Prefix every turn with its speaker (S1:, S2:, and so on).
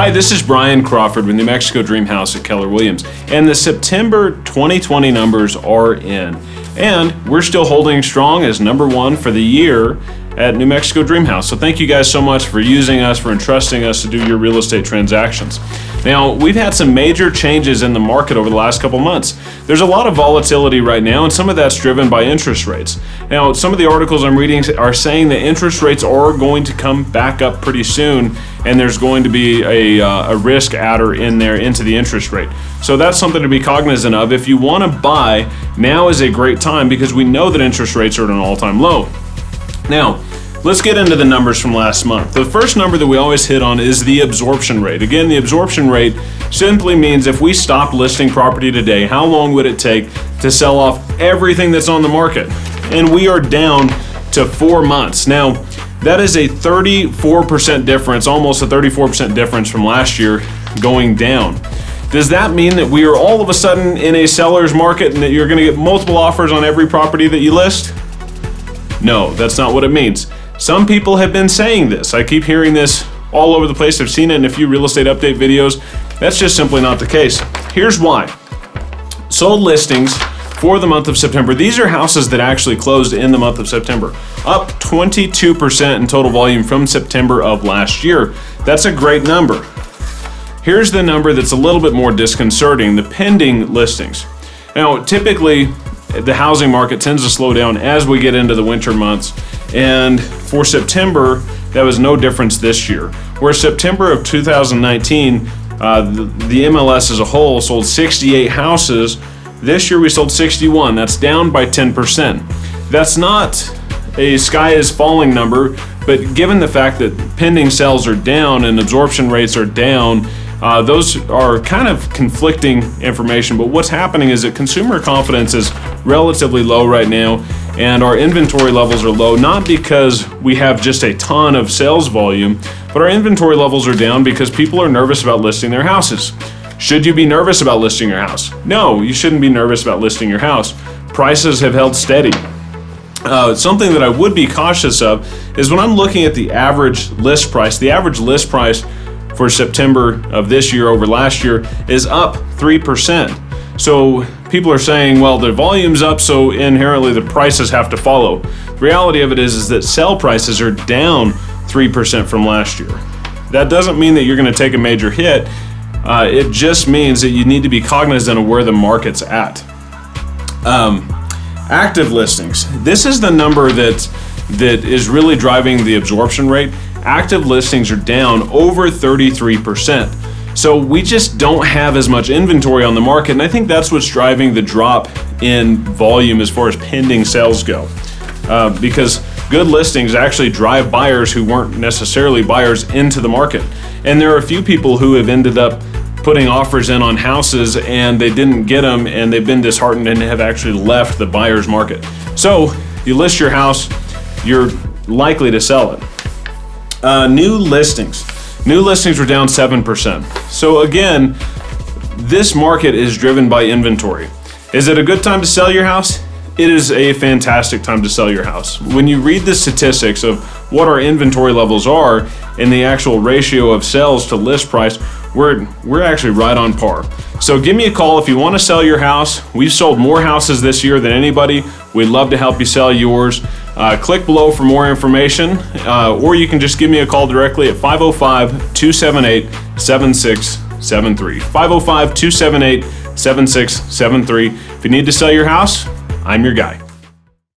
S1: Hi, this is Brian Crawford with New Mexico Dream House at Keller Williams, and the September 2020 numbers are in. And we're still holding strong as #1 for the year at New Mexico Dream House. So thank you guys so much for using us, for entrusting us to do your real estate transactions. Now, we've had some major changes in the market over the last couple months. There's a lot of volatility right now, and some of that's driven by interest rates. Now, some of the articles I'm reading are saying that interest rates are going to come back up pretty soon, and there's going to be a risk adder in there into the interest rate. So that's something to be cognizant of. If you want to buy, now is a great time because we know that interest rates are at an all-time low. Now, let's get into the numbers from last month. The first number that we always hit on is the absorption rate. Again, the absorption rate simply means if we stopped listing property today, how long would it take to sell off everything that's on the market? And we are down to 4 months. Now, that is a 34% difference, almost a 34% difference from last year going down. Does that mean that we are all of a sudden in a seller's market and that you're going to get multiple offers on every property that you list? No, that's not what it means. Some people have been saying this. I keep hearing this all over the place. I've seen it in a few real estate update videos. That's just simply not the case. Here's why. Sold listings for the month of September. These are houses that actually closed in the month of September, up 22% in total volume from September of last year. That's a great number. Here's the number that's a little bit more disconcerting, the pending listings. Now, typically, the housing market tends to slow down as we get into the winter months. And for September, that was no difference this year. Where September of 2019, the MLS as a whole sold 68 houses. This year we sold 61. That's down by 10%. That's not a sky is falling number, but given the fact that pending sales are down and absorption rates are down, those are kind of conflicting information, but what's happening is that consumer confidence is relatively low right now, and our inventory levels are low, not because we have just a ton of sales volume, but our inventory levels are down because people are nervous about listing their houses. Should you be nervous about listing your house? No, you shouldn't be nervous about listing your house. Prices have held steady. Something that I would be cautious of is when I'm looking at the average list price for September of this year over last year is up 3%. So people are saying, well, the volume's up, so inherently the prices have to follow. The reality of it is that sell prices are down 3% from last year. That doesn't mean that you're going to take a major hit. It just means that you need to be cognizant of where the market's at. Active listings. This is the number that is really driving the absorption rate. Active listings are down over 33%. So we just don't have as much inventory on the market, and I think that's what's driving the drop in volume as far as pending sales go. Because good listings actually drive buyers who weren't necessarily buyers into the market. And there are a few people who have ended up putting offers in on houses and they didn't get them, and they've been disheartened and have actually left the buyer's market. So you list your house, you're likely to sell it. New listings. New listings were down 7%. So again, this market is driven by inventory. Is it a good time to sell your house? It is a fantastic time to sell your house. When you read the statistics of what our inventory levels are and the actual ratio of sales to list price, we're actually right on par. So give me a call if you want to sell your house. We've sold more houses this year than anybody. We'd love to help you sell yours. Click below for more information, or you can just give me a call directly at 505-278-7673. 505-278-7673. If you need to sell your house, I'm your guy.